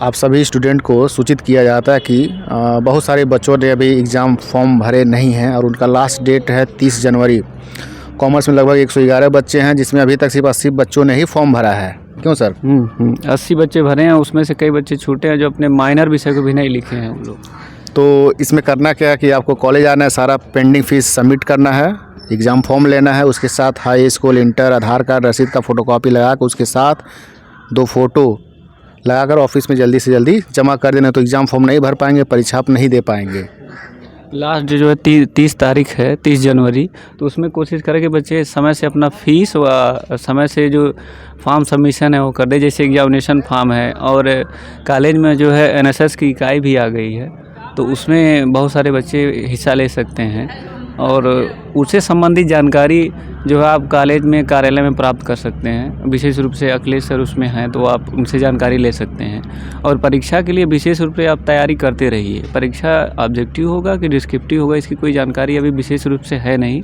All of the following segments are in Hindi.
आप सभी स्टूडेंट को सूचित किया जाता है कि बहुत सारे बच्चों ने अभी एग्ज़ाम फॉर्म भरे नहीं हैं और उनका लास्ट डेट है 30 जनवरी। कॉमर्स में लगभग 111 बच्चे हैं, जिसमें अभी तक सिर्फ 80 बच्चों ने ही फॉर्म भरा है। क्यों सर? 80 बच्चे भरे हैं, उसमें से कई बच्चे छूटे हैं जो अपने माइनर विषय को भी नहीं लिखे हैं वो लोग। तो इसमें करना क्या है कि आपको कॉलेज आना है, सारा पेंडिंग फीस सबमिट करना है, एग्ज़ाम फॉर्म लेना है, उसके साथ हाई स्कूल, इंटर, आधार कार्ड, रसीद का फ़ोटोकॉपी लगा कर उसके साथ 2 फ़ोटो लगाकर ऑफिस में जल्दी से जल्दी जमा कर देना। तो एग्ज़ाम फॉर्म नहीं भर पाएंगे, परीक्षा आप नहीं दे पाएंगे। लास्ट जो है 30 तारीख है, 30 जनवरी। तो उसमें कोशिश करें कि बच्चे समय से अपना फ़ीस व समय से जो फॉर्म सबमिशन है वो कर दे। जैसे एग्जामिनेशन फॉर्म है और कॉलेज में जो है एनएसएस की इकाई भी आ गई है, तो उसमें बहुत सारे बच्चे हिस्सा ले सकते हैं और उससे संबंधित जानकारी जो है आप कॉलेज में कार्यालय में प्राप्त कर सकते हैं। विशेष रूप से अखिलेश सर उसमें हैं, तो आप उनसे जानकारी ले सकते हैं। और परीक्षा के लिए विशेष रूप से आप तैयारी करते रहिए। परीक्षा ऑब्जेक्टिव होगा कि डिस्क्रिप्टिव होगा, इसकी कोई जानकारी अभी विशेष रूप से है नहीं,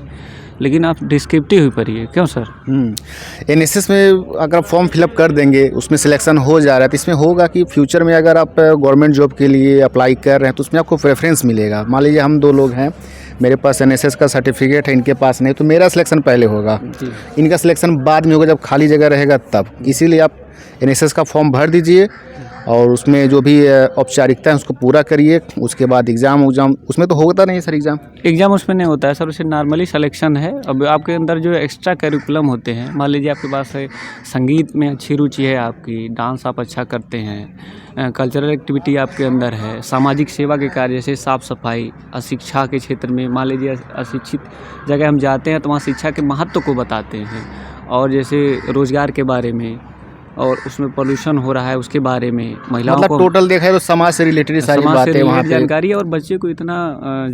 लेकिन आप डिस्क्रिप्टिव ही पढ़िए। क्यों सर? एनएसएस में अगर फॉर्म फिलअप कर देंगे, उसमें सिलेक्शन हो जा रहा है, तो इसमें होगा कि फ्यूचर में अगर आप गवर्नमेंट जॉब के लिए अप्लाई कर रहे हैं तो उसमें आपको प्रेफरेंस मिलेगा। मान लीजिए हम 2 लोग हैं, मेरे पास एनएसएस का सर्टिफिकेट है, इनके पास नहीं, तो मेरा सिलेक्शन पहले होगा, इनका सिलेक्शन बाद में होगा जब खाली जगह रहेगा तब। इसीलिए आप एनएसएस का फॉर्म भर दीजिए और उसमें जो भी औपचारिकता है उसको पूरा करिए। उसके बाद एग्ज़ाम उसमें तो होता नहीं है सर? एग्ज़ाम उसमें नहीं होता है सर, उससे नॉर्मली सिलेक्शन है। अब आपके अंदर जो एक्स्ट्रा करिकुलम होते हैं, मान लीजिए आपके पास है संगीत में अच्छी रुचि है, आपकी डांस आप अच्छा करते हैं, कल्चरल एक्टिविटी आपके अंदर है, सामाजिक सेवा के कार्य जैसे साफ़ सफाई, शिक्षा के क्षेत्र में मान लीजिए अशिक्षित जगह हम जाते हैं तो वहाँ शिक्षा के महत्व को बताते हैं, और जैसे रोज़गार के बारे में और उसमें पोल्यूशन हो रहा है उसके बारे में, महिलाओं मतलब को टोटल देखा है तो समाज से रिलेटेड सारी बातें वहाँ पे जानकारी। और बच्चे को इतना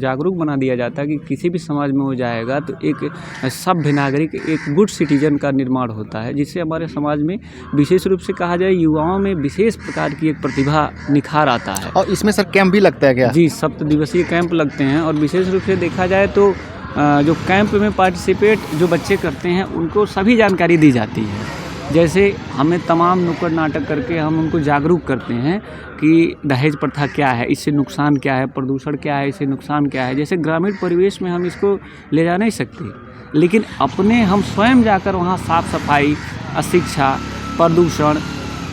जागरूक बना दिया जाता है कि किसी भी समाज में हो जाएगा तो एक सभ्य नागरिक, एक गुड सिटीजन का निर्माण होता है, जिससे हमारे समाज में विशेष रूप से कहा जाए युवाओं में विशेष प्रकार की एक प्रतिभा निखार आता है। और इसमें सर कैंप भी लगता है क्या? जी, 7 दिवसीय कैंप लगते हैं। और विशेष रूप से देखा जाए तो जो कैंप में पार्टिसिपेट जो बच्चे करते हैं उनको सभी जानकारी दी जाती है। जैसे हमें तमाम नुक्कड़ नाटक करके हम उनको जागरूक करते हैं कि दहेज प्रथा क्या है, इससे नुकसान क्या है, प्रदूषण क्या है, इससे नुकसान क्या है। जैसे ग्रामीण परिवेश में हम इसको ले जा नहीं सकते, लेकिन अपने हम स्वयं जाकर वहाँ साफ़ सफाई, अशिक्षा, प्रदूषण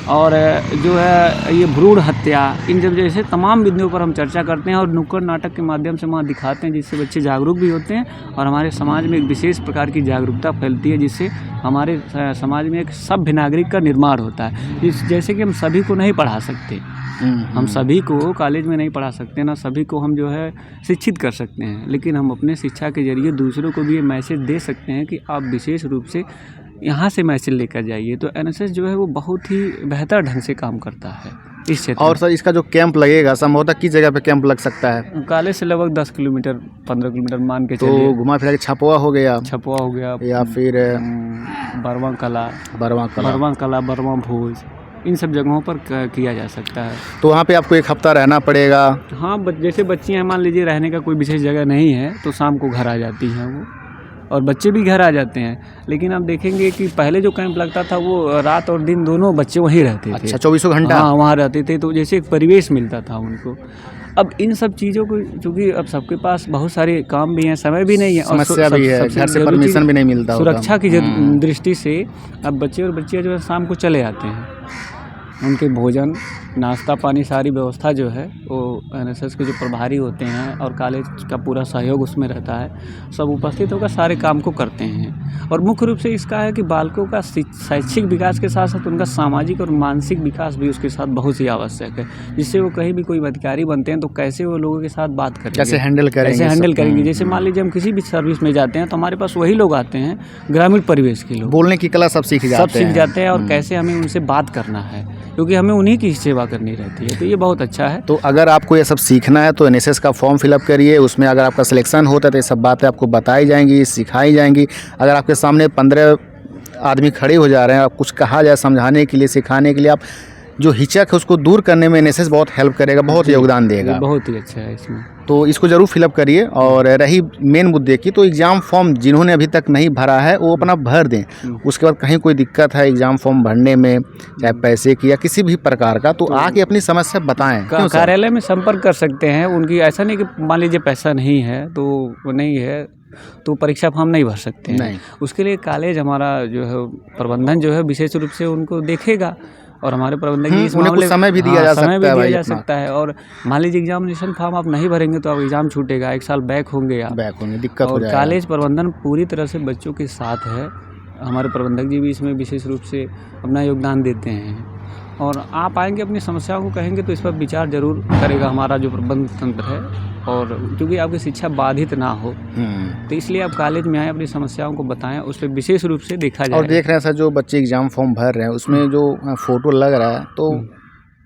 और जो है ये भ्रूण हत्या, इन जब जैसे तमाम बिंदुओं पर हम चर्चा करते हैं और नुक्कड़ नाटक के माध्यम से वहाँ दिखाते हैं, जिससे बच्चे जागरूक भी होते हैं और हमारे समाज में एक विशेष प्रकार की जागरूकता फैलती है, जिससे हमारे समाज में एक सभ्य नागरिक का निर्माण होता है। जैसे कि हम सभी को नहीं पढ़ा सकते, हम सभी को कॉलेज में नहीं पढ़ा सकते, ना सभी को हम जो है शिक्षित कर सकते हैं, लेकिन हम अपने शिक्षा के जरिए दूसरों को भी ये मैसेज दे सकते हैं कि आप विशेष रूप से यहाँ से मैसेज लेकर जाइए। तो एनएसएस जो है वो बहुत ही बेहतर ढंग से काम करता है इस क्षेत्र। और सर इसका जो कैंप लगेगा संभवतः किस जगह पे कैंप लग सकता है? कॉलेज से लगभग 10 किलोमीटर 15 किलोमीटर मान के चलिए। तो घुमा फिरा के छपवा हो गया या फिर बरवा कला, बरवा भोज, इन सब जगहों पर किया जा सकता है। तो वहाँ पे आपको 1 हफ्ता रहना पड़ेगा? हाँ, जैसे बच्चियाँ हैं, मान लीजिए रहने का कोई विशेष जगह नहीं है तो शाम को घर आ जाती हैं वो, और बच्चे भी घर आ जाते हैं। लेकिन आप देखेंगे कि पहले जो कैंप लगता था वो रात और दिन दोनों बच्चे वहीं रहते थे। अच्छा, 24 घंटा? हाँ, वहाँ रहते थे, तो जैसे एक परिवेश मिलता था उनको। अब इन सब चीज़ों को चूँकि अब सबके पास बहुत सारे काम भी हैं, समय भी नहीं है, और समस्या भी है, घर से परमिशन भी नहीं मिलता, सुरक्षा की दृष्टि से अब बच्चे और बच्चियाँ जो है शाम को चले आते हैं। उनके भोजन, नाश्ता पानी सारी व्यवस्था जो है वो एनएसएस के जो प्रभारी होते हैं और कॉलेज का पूरा सहयोग उसमें रहता है, सब उपस्थित होकर सारे काम को करते हैं। और मुख्य रूप से इसका है कि बालकों का शैक्षिक विकास के साथ साथ उनका सामाजिक और मानसिक विकास भी उसके साथ बहुत ही आवश्यक है, जिससे वो कहीं भी कोई अधिकारी बनते हैं तो कैसे वो लोगों के साथ बात करेंगे, कैसे हैंडल करेंगे। जैसे मान लीजिए हम किसी भी सर्विस में जाते हैं तो हमारे पास वही लोग आते हैं, ग्रामीण परिवेश के लोग, बोलने की कला सब सीख जाते हैं और कैसे हमें उनसे बात करना है, क्योंकि हमें उन्हीं की सेवा करनी रहती है। तो ये बहुत अच्छा है। तो अगर आपको ये सब सीखना है तो एनएसएस का फॉर्म फिलअप करिए। उसमें अगर आपका सिलेक्शन होता है तो ये सब बातें आपको बताई जाएंगी, सिखाई जाएंगी। अगर आपके सामने 15 आदमी खड़े हो जा रहे हैं, आप कुछ कहा जाए समझाने के लिए, सिखाने के लिए, आप जो हिचक है उसको दूर करने में एनएसएस बहुत हेल्प करेगा, बहुत योगदान देगा। बहुत ही अच्छा है इसमें। तो इसको ज़रूर फिलअप करिए। और रही मेन मुद्दे की, तो एग्ज़ाम फॉर्म जिन्होंने अभी तक नहीं भरा है वो अपना भर दें। उसके बाद कहीं कोई दिक्कत है एग्ज़ाम फॉर्म भरने में, चाहे पैसे की या किसी भी प्रकार का, तो आके अपनी समस्या बताएं। क्यों सर? कार्यालय में संपर्क कर सकते हैं उनकी। ऐसा नहीं कि मान लीजिए पैसा नहीं है तो वो नहीं है तो परीक्षा फॉर्म नहीं भर सकते हैं। नहीं। उसके लिए कॉलेज हमारा जो है प्रबंधन जो है विशेष रूप से उनको देखेगा और हमारे प्रबंधक जी इस उन्हें कुछ मामले समय भी दिया जा समय सकता भी है दिया भाई जा अपना। सकता है। और मान लीजिए एग्जामिनेशन फॉर्म आप नहीं भरेंगे तो आप एग्ज़ाम छूटेगा, 1 साल बैक होंगे आप। बैक होंगे, दिक्कत हो और जाएगा। कॉलेज प्रबंधन पूरी तरह से बच्चों के साथ है। हमारे प्रबंधक जी भी इसमें विशेष रूप से अपना योगदान देते हैं। और आप आएंगे अपनी समस्याओं को कहेंगे तो इस पर विचार जरूर करेगा हमारा जो प्रबंध तंत्र है। और क्योंकि आपकी शिक्षा बाधित ना हो तो इसलिए आप कॉलेज में आएँ, अपनी समस्याओं को बताएं, उस पर विशेष रूप से देखा जाए। और देख रहे हैं सर, जो बच्चे एग्ज़ाम फॉर्म भर रहे हैं उसमें जो फ़ोटो लग रहा है, तो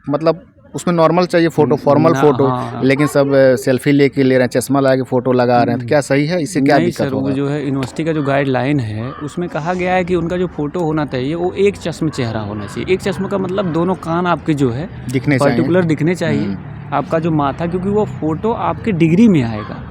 मतलब उसमें नॉर्मल चाहिए फ़ोटो, फॉर्मल फ़ोटो, हाँ। लेकिन सब सेल्फी लेके ले रहे हैं, चश्मा लगा के फ़ोटो लगा रहे हैं। तो क्या सही है? इससे क्या नहीं दिक्कत सर, वो होगा? जो है यूनिवर्सिटी का जो गाइडलाइन है उसमें कहा गया है कि उनका जो फ़ोटो होना चाहिए वो एक चश्म चेहरा होना चाहिए। एक चश्म का मतलब दोनों कान आपके जो है दिखने चाहिए। पर्टिकुलर दिखने चाहिए। आपका जो माथा, क्योंकि वो फ़ोटो आपके डिग्री में आएगा।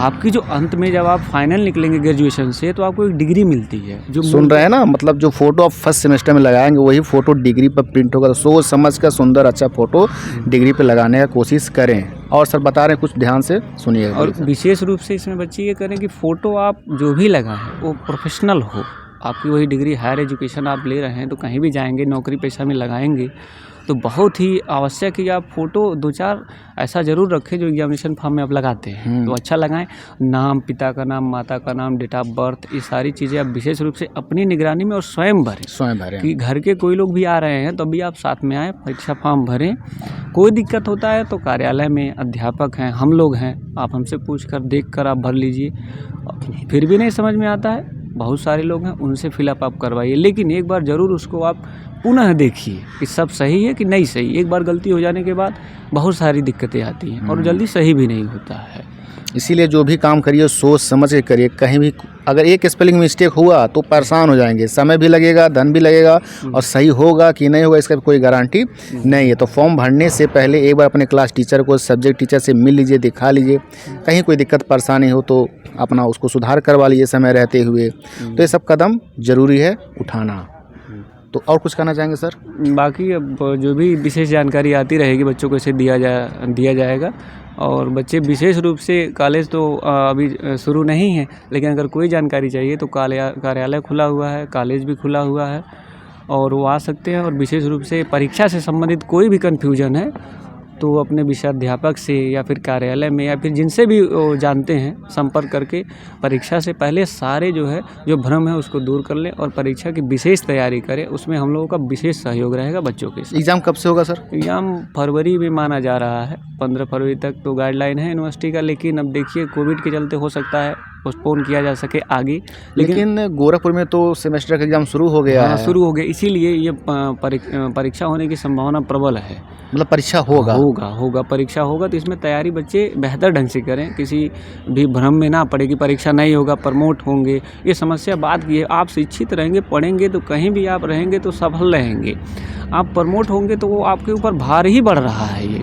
आपकी जो अंत में जब आप फाइनल निकलेंगे ग्रेजुएशन से तो आपको एक डिग्री मिलती है। जो सुन रहे हैं ना, मतलब जो फोटो आप फर्स्ट सेमेस्टर में लगाएंगे वही फोटो डिग्री पर प्रिंट होगा। तो सोच समझ कर सुंदर अच्छा फोटो डिग्री पे लगाने का कोशिश करें। और सर बता रहे हैं, कुछ ध्यान से सुनिएगा। और विशेष रूप से इसमें बच्चे ये करें कि फ़ोटो आप जो भी लगाएं वो प्रोफेशनल हो। आपकी वही डिग्री, हायर एजुकेशन आप ले रहे हैं तो कहीं भी जाएंगे नौकरी पेशा में लगाएंगे तो बहुत ही आवश्यक है कि आप फ़ोटो 2-4 ऐसा ज़रूर रखें जो एग्जामिनेशन फॉर्म में आप लगाते हैं तो अच्छा लगाएं। नाम, पिता का नाम, माता का नाम, डेट ऑफ बर्थ, ये सारी चीज़ें आप विशेष रूप से अपनी निगरानी में और स्वयं भरें कि घर के कोई लोग भी आ रहे हैं तो भी आप साथ में आएँ, परीक्षा फॉर्म भरें। कोई दिक्कत होता है तो कार्यालय में अध्यापक हैं, हम लोग हैं, आप हमसे पूछ कर देख कर आप भर लीजिए। फिर भी नहीं समझ में आता है, बहुत सारे लोग हैं, उनसे फिलअप आप करवाइए। लेकिन एक बार ज़रूर उसको आप पुनः देखिए कि सब सही है कि नहीं सही। एक बार गलती हो जाने के बाद बहुत सारी दिक्कतें आती हैं और जल्दी सही भी नहीं होता है। इसीलिए जो भी काम करिए सोच समझ के करिए। कहीं भी अगर एक स्पेलिंग मिस्टेक हुआ तो परेशान हो जाएंगे, समय भी लगेगा, धन भी लगेगा, और सही होगा कि नहीं होगा इसका कोई गारंटी नहीं है। तो फॉर्म भरने से पहले एक बार अपने क्लास टीचर को, सब्जेक्ट टीचर से मिल लीजिए, दिखा लीजिए। कहीं कोई दिक्कत परेशानी हो तो अपना उसको सुधार करवा लीजिए समय रहते हुए। तो ये सब कदम ज़रूरी है उठाना। तो और कुछ कहना चाहेंगे सर? बाकी अब जो भी विशेष जानकारी आती रहेगी बच्चों को इसे दिया जाएगा। और बच्चे विशेष रूप से कॉलेज तो अभी शुरू नहीं है, लेकिन अगर कोई जानकारी चाहिए तो कार्यालय खुला हुआ है, कॉलेज भी खुला हुआ है और वो आ सकते हैं। और विशेष रूप से परीक्षा से संबंधित कोई भी कन्फ्यूजन है तो अपने विषयाध्यापक से या फिर कार्यालय में या फिर जिनसे भी वो जानते हैं संपर्क करके परीक्षा से पहले सारे जो भ्रम है उसको दूर कर लें और परीक्षा की विशेष तैयारी करें। उसमें हम लोगों का विशेष सहयोग रहेगा बच्चों के साथ। एग्ज़ाम कब से होगा सर? एग्ज़ाम फरवरी में माना जा रहा है, 15 फरवरी तक तो गाइडलाइन है यूनिवर्सिटी का। लेकिन अब देखिए कोविड के चलते हो सकता है पोस्टपोन किया जा सके आगे। लेकिन गोरखपुर में तो सेमेस्टर का एग्ज़ाम शुरू हो गया है। शुरू हो गया, इसीलिए ये परीक्षा होने की संभावना प्रबल है। मतलब परीक्षा होगा परीक्षा होगा तो इसमें तैयारी बच्चे बेहतर ढंग से करें, किसी भी भ्रम में ना पड़े कि परीक्षा नहीं होगा, प्रमोट होंगे। ये समस्या बात की है, आप शिक्षित रहेंगे, पढ़ेंगे तो कहीं भी आप रहेंगे तो सफल रहेंगे। आप प्रमोट होंगे तो वो आपके ऊपर भार ही बढ़ रहा है। ये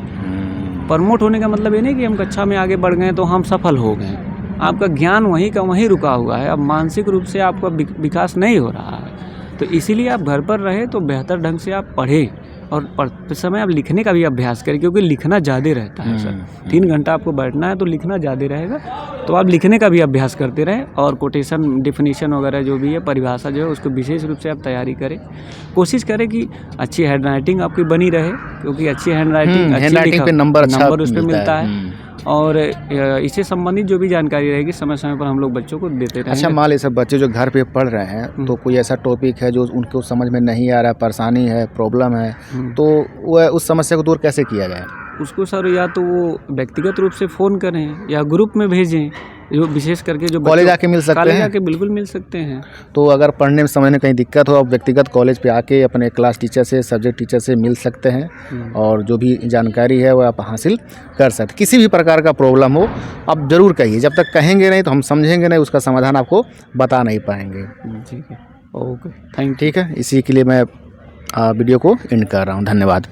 प्रमोट होने का मतलब ये नहीं कि हम कक्षा में आगे बढ़ गए तो हम सफल हो गए। आपका ज्ञान वहीं का वहीं रुका हुआ है, अब मानसिक रूप से आपका विकास नहीं हो रहा है। तो इसीलिए आप घर पर रहे तो बेहतर ढंग से आप पढ़ें और पढ़ते समय आप लिखने का भी अभ्यास करें, क्योंकि लिखना ज़्यादा रहता है सर। 3 घंटा आपको बैठना है तो लिखना ज़्यादा रहेगा, तो आप लिखने का भी अभ्यास करते रहें। और कोटेशन, डिफिनीशन वगैरह जो भी है, परिभाषा जो है उसको विशेष रूप से आप तैयारी करें। कोशिश करें कि अच्छी हैंडराइटिंग आपकी बनी रहे, क्योंकि अच्छी हैंडराइटिंग पे नंबर उस पर मिलता है। और इससे संबंधित जो भी जानकारी रहेगी समय समय पर हम लोग बच्चों को देते रहेंगे। अच्छा, मान लीजिए सब बच्चे जो घर पे पढ़ रहे हैं तो कोई ऐसा टॉपिक है जो उनको समझ में नहीं आ रहा है, परेशानी है, प्रॉब्लम है, तो वह उस समस्या को दूर कैसे किया जाए? उसको सर या तो वो व्यक्तिगत रूप से फ़ोन करें या ग्रुप में भेजें, जो विशेष करके जो कॉलेज आके मिल सकते हैं। कॉलेज आके बिल्कुल मिल सकते हैं। तो अगर पढ़ने में समझने कहीं दिक्कत हो, आप व्यक्तिगत कॉलेज पे आके अपने क्लास टीचर से, सब्जेक्ट टीचर से मिल सकते हैं और जो भी जानकारी है वो आप हासिल कर सकते। किसी भी प्रकार का प्रॉब्लम हो आप ज़रूर कहिए, जब तक कहेंगे नहीं तो हम समझेंगे नहीं, उसका समाधान आपको बता नहीं पाएंगे। ठीक है, ओके, थैंक यू। ठीक है, इसी के लिए मैं वीडियो को एंड कर रहा हूँ। धन्यवाद।